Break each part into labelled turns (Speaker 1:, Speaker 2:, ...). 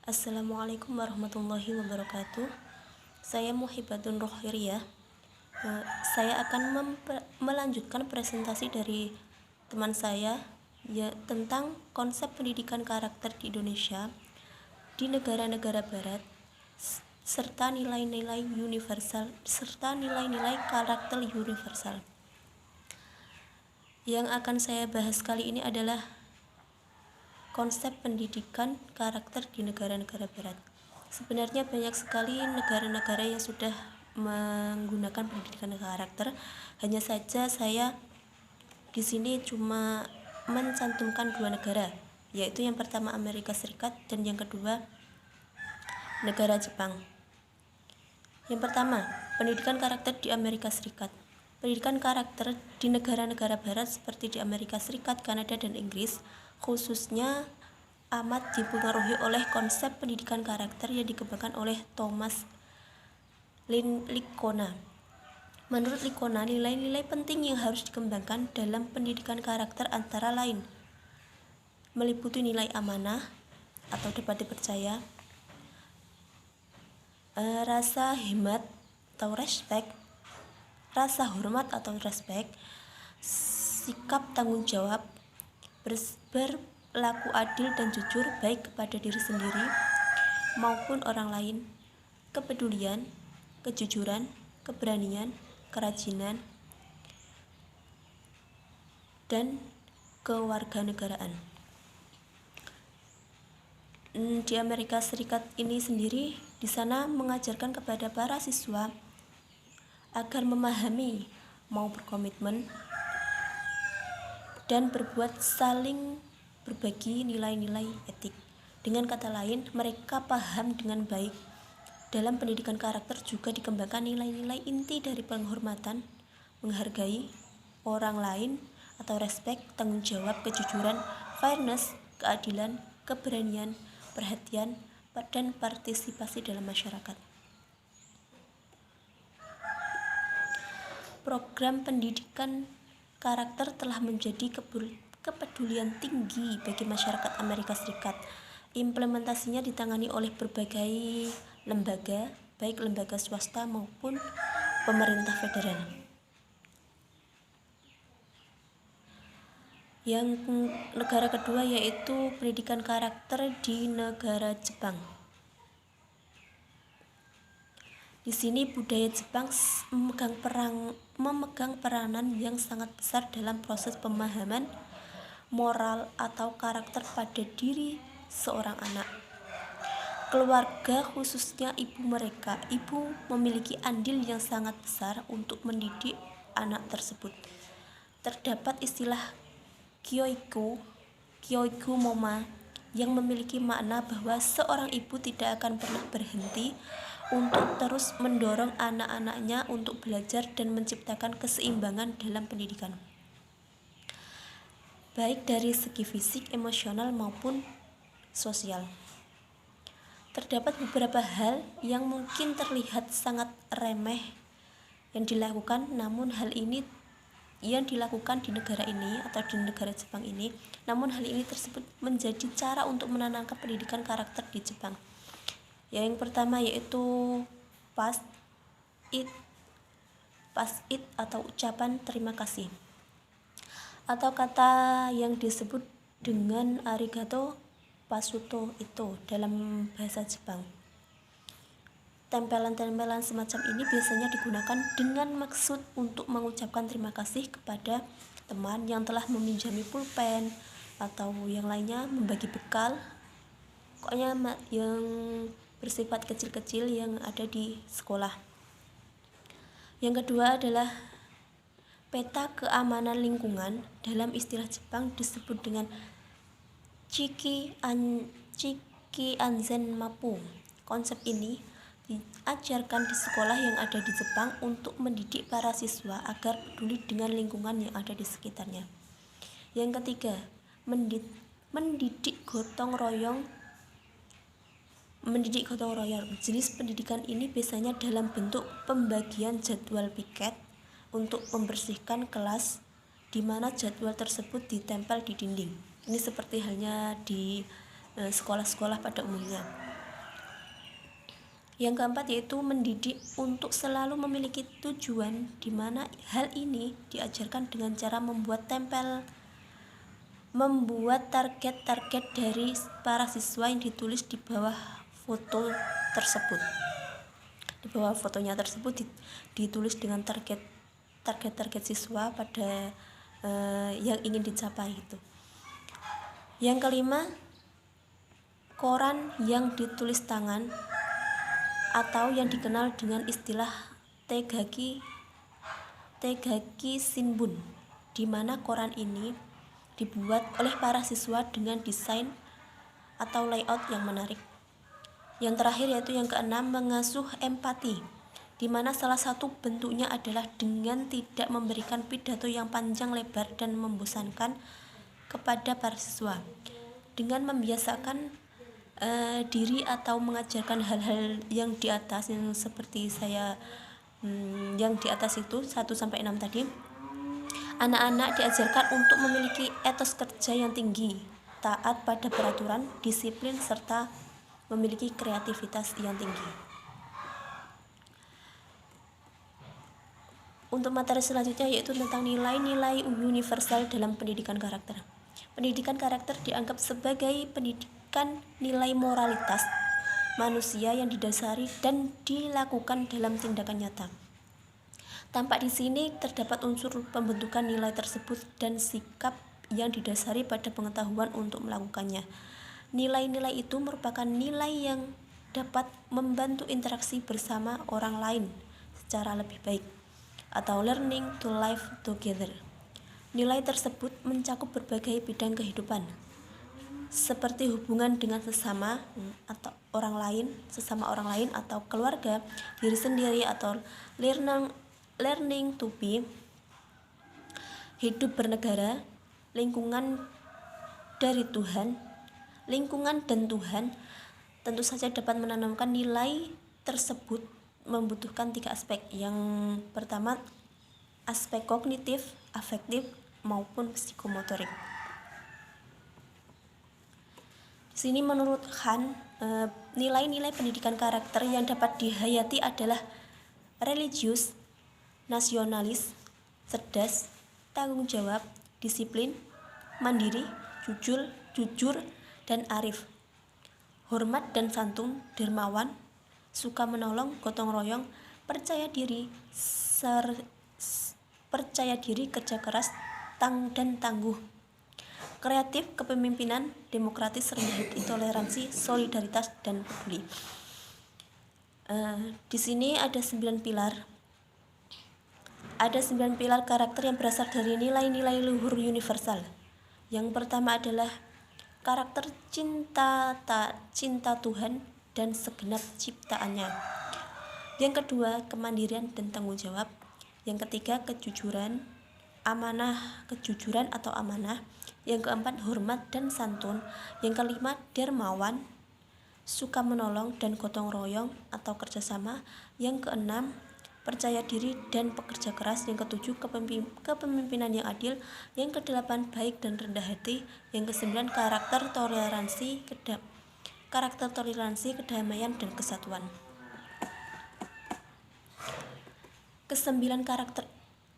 Speaker 1: Assalamualaikum warahmatullahi wabarakatuh. Saya Muhibatun Rohiriyah. Saya akan melanjutkan presentasi dari teman saya tentang konsep pendidikan karakter di Indonesia, di negara-negara barat, serta nilai-nilai karakter universal. Yang akan saya bahas kali ini adalah konsep pendidikan karakter di negara-negara barat. Sebenarnya banyak sekali negara-negara yang sudah menggunakan pendidikan karakter. Hanya saja saya di sini cuma mencantumkan 2 negara, yaitu yang pertama Amerika Serikat dan yang kedua negara Jepang. Yang pertama, pendidikan karakter di Amerika Serikat. Pendidikan karakter di negara-negara barat seperti di Amerika Serikat, Kanada, dan Inggris khususnya amat dipengaruhi oleh konsep pendidikan karakter yang dikembangkan oleh Thomas Lickona. Menurut Lickona, nilai-nilai penting yang harus dikembangkan dalam pendidikan karakter antara lain meliputi nilai amanah atau dapat dipercaya, rasa hemat atau respect, rasa hormat atau respect, sikap tanggung jawab, berlaku adil dan jujur baik kepada diri sendiri maupun orang lain, kepedulian, kejujuran, keberanian, kerajinan, dan kewarganegaraan. Di Amerika Serikat ini sendiri, di sana mengajarkan kepada para siswa agar memahami, mau berkomitmen, dan berbuat saling berbagi nilai-nilai etik. Dengan kata lain, mereka paham dengan baik. Dalam pendidikan karakter juga dikembangkan nilai-nilai inti dari penghormatan, menghargai orang lain atau respect, tanggung jawab, kejujuran, fairness, keadilan, keberanian, perhatian, dan partisipasi dalam masyarakat. Program pendidikan karakter telah menjadi kepedulian tinggi bagi masyarakat Amerika Serikat. Implementasinya ditangani oleh berbagai lembaga, baik lembaga swasta maupun pemerintah federal. Yang negara kedua yaitu pendidikan karakter di negara Jepang. Di sini budaya Jepang memegang peranan yang sangat besar dalam proses pemahaman moral atau karakter pada diri seorang anak. Keluarga, khususnya ibu memiliki andil yang sangat besar untuk mendidik anak tersebut. Terdapat istilah kyoiku moma yang memiliki makna bahwa seorang ibu tidak akan pernah berhenti untuk terus mendorong anak-anaknya untuk belajar dan menciptakan keseimbangan dalam pendidikan, baik dari segi fisik, emosional, maupun sosial. Terdapat beberapa hal yang mungkin terlihat sangat remeh yang dilakukan, namun hal ini yang dilakukan di negara ini atau di negara Jepang ini, namun hal ini tersebut menjadi cara untuk menanamkan pendidikan karakter di Jepang. Yang pertama yaitu pass it atau ucapan terima kasih, atau kata yang disebut dengan arigato pasuto itu dalam bahasa Jepang. Tempelan-tempelan semacam ini biasanya digunakan dengan maksud untuk mengucapkan terima kasih kepada teman yang telah meminjami pulpen atau yang lainnya, membagi bekal, pokoknya yang bersifat kecil-kecil yang ada di sekolah. Yang kedua adalah peta keamanan lingkungan. Dalam istilah Jepang disebut dengan Chiki Anzen Mapu. Konsep ini diajarkan di sekolah yang ada di Jepang untuk mendidik para siswa agar peduli dengan lingkungan yang ada di sekitarnya. Yang ketiga, mendidik gotong royong. Jenis pendidikan ini biasanya dalam bentuk pembagian jadwal piket untuk membersihkan kelas, di mana jadwal tersebut ditempel di dinding. Ini seperti halnya di sekolah-sekolah pada umumnya. Yang keempat yaitu mendidik untuk selalu memiliki tujuan, di mana hal ini diajarkan dengan cara membuat target-target dari para siswa yang ditulis di bawah foto tersebut. Di bawah fotonya tersebut ditulis dengan target siswa pada yang ingin dicapai itu. Yang kelima, koran yang ditulis tangan atau yang dikenal dengan istilah Tegaki Shinbun, di mana koran ini dibuat oleh para siswa dengan desain atau layout yang menarik. Yang terakhir yaitu yang keenam, mengasuh empati, di mana salah satu bentuknya adalah dengan tidak memberikan pidato yang panjang lebar dan membosankan kepada para siswa, dengan membiasakan diri atau mengajarkan hal-hal yang di atas, yang seperti yang di atas itu 1-6 tadi. Anak-anak diajarkan untuk memiliki etos kerja yang tinggi, taat pada peraturan, disiplin, serta memiliki kreativitas yang tinggi. Untuk materi selanjutnya yaitu tentang nilai-nilai universal dalam pendidikan karakter. Pendidikan karakter dianggap sebagai pendidikan nilai moralitas manusia yang didasari dan dilakukan dalam tindakan nyata. Tampak di sini terdapat unsur pembentukan nilai tersebut dan sikap yang didasari pada pengetahuan untuk melakukannya. Nilai-nilai itu merupakan nilai yang dapat membantu interaksi bersama orang lain secara lebih baik, atau learning to live together. Nilai tersebut mencakup berbagai bidang kehidupan, seperti hubungan dengan sesama orang lain atau keluarga, diri sendiri, atau learning to be, hidup bernegara, lingkungan dan Tuhan. Tentu saja dapat menanamkan nilai tersebut membutuhkan 3 aspek. Yang pertama, aspek kognitif, afektif, maupun psikomotorik. Di sini menurut Han, nilai-nilai pendidikan karakter yang dapat dihayati adalah religius, nasionalis, cerdas, tanggung jawab, disiplin, mandiri, jujur dan arif, hormat dan santun, dermawan, suka menolong, gotong royong, percaya diri, kerja keras, dan tangguh, kreatif, kepemimpinan, demokratis, rendah hati, toleransi, solidaritas, dan peduli. Di sini ada 9 pilar. Ada 9 pilar karakter yang berasal dari nilai-nilai luhur universal. Yang pertama adalah karakter cinta Tuhan dan segenap ciptaannya. Yang kedua, kemandirian dan tanggung jawab. Yang ketiga, kejujuran atau amanah. Yang keempat, hormat dan santun. Yang kelima, dermawan, suka menolong dan gotong royong atau kerjasama. Yang keenam, percaya diri dan pekerja keras. Yang ketujuh, kepemimpinan yang adil. Yang kedelapan, baik dan rendah hati. Yang kesembilan, karakter toleransi, kedamaian dan kesatuan. Kesembilan karakter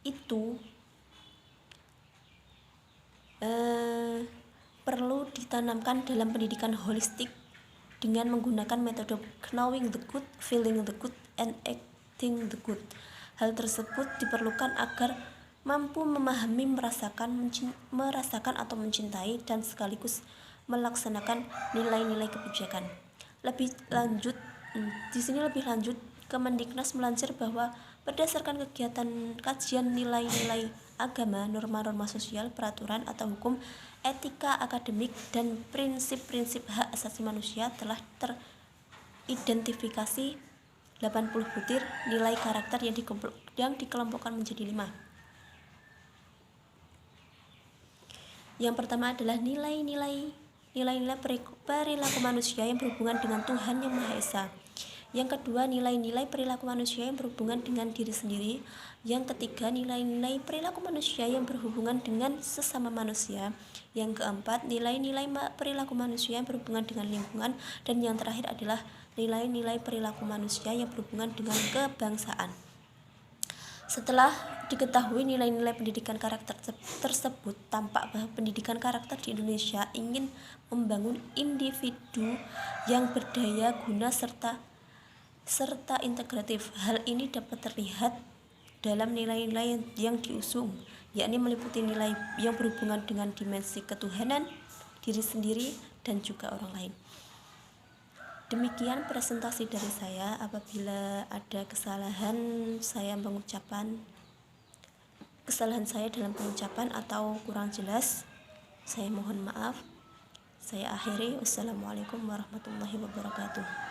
Speaker 1: itu perlu ditanamkan dalam pendidikan holistik dengan menggunakan metode knowing the good, feeling the good, and acting the good. Hal tersebut diperlukan agar mampu memahami, merasakan atau mencintai dan sekaligus melaksanakan nilai-nilai kebijakan. Lebih lanjut, Kemendiknas melansir bahwa berdasarkan kegiatan kajian nilai-nilai agama, norma-norma sosial, peraturan atau hukum, etika akademik, dan prinsip-prinsip hak asasi manusia telah teridentifikasi 80 butir nilai karakter yang dikelompokkan menjadi 5. Yang pertama adalah nilai-nilai perilaku manusia yang berhubungan dengan Tuhan Yang Maha Esa. Yang kedua, nilai-nilai perilaku manusia yang berhubungan dengan diri sendiri. Yang ketiga, nilai-nilai perilaku manusia yang berhubungan dengan sesama manusia. Yang keempat, nilai-nilai perilaku manusia yang berhubungan dengan lingkungan. Dan yang terakhir adalah nilai-nilai perilaku manusia yang berhubungan dengan kebangsaan. Setelah diketahui nilai-nilai pendidikan karakter tersebut, tampak bahwa pendidikan karakter di Indonesia ingin membangun individu yang berdaya guna serta integratif. Hal ini dapat terlihat dalam nilai-nilai yang diusung, yakni meliputi nilai yang berhubungan dengan dimensi ketuhanan, diri sendiri, dan juga orang lain. Demikian presentasi dari saya. Apabila ada kesalahan dalam pengucapan atau kurang jelas, saya mohon maaf. Saya akhiri. Wassalamualaikum warahmatullahi wabarakatuh.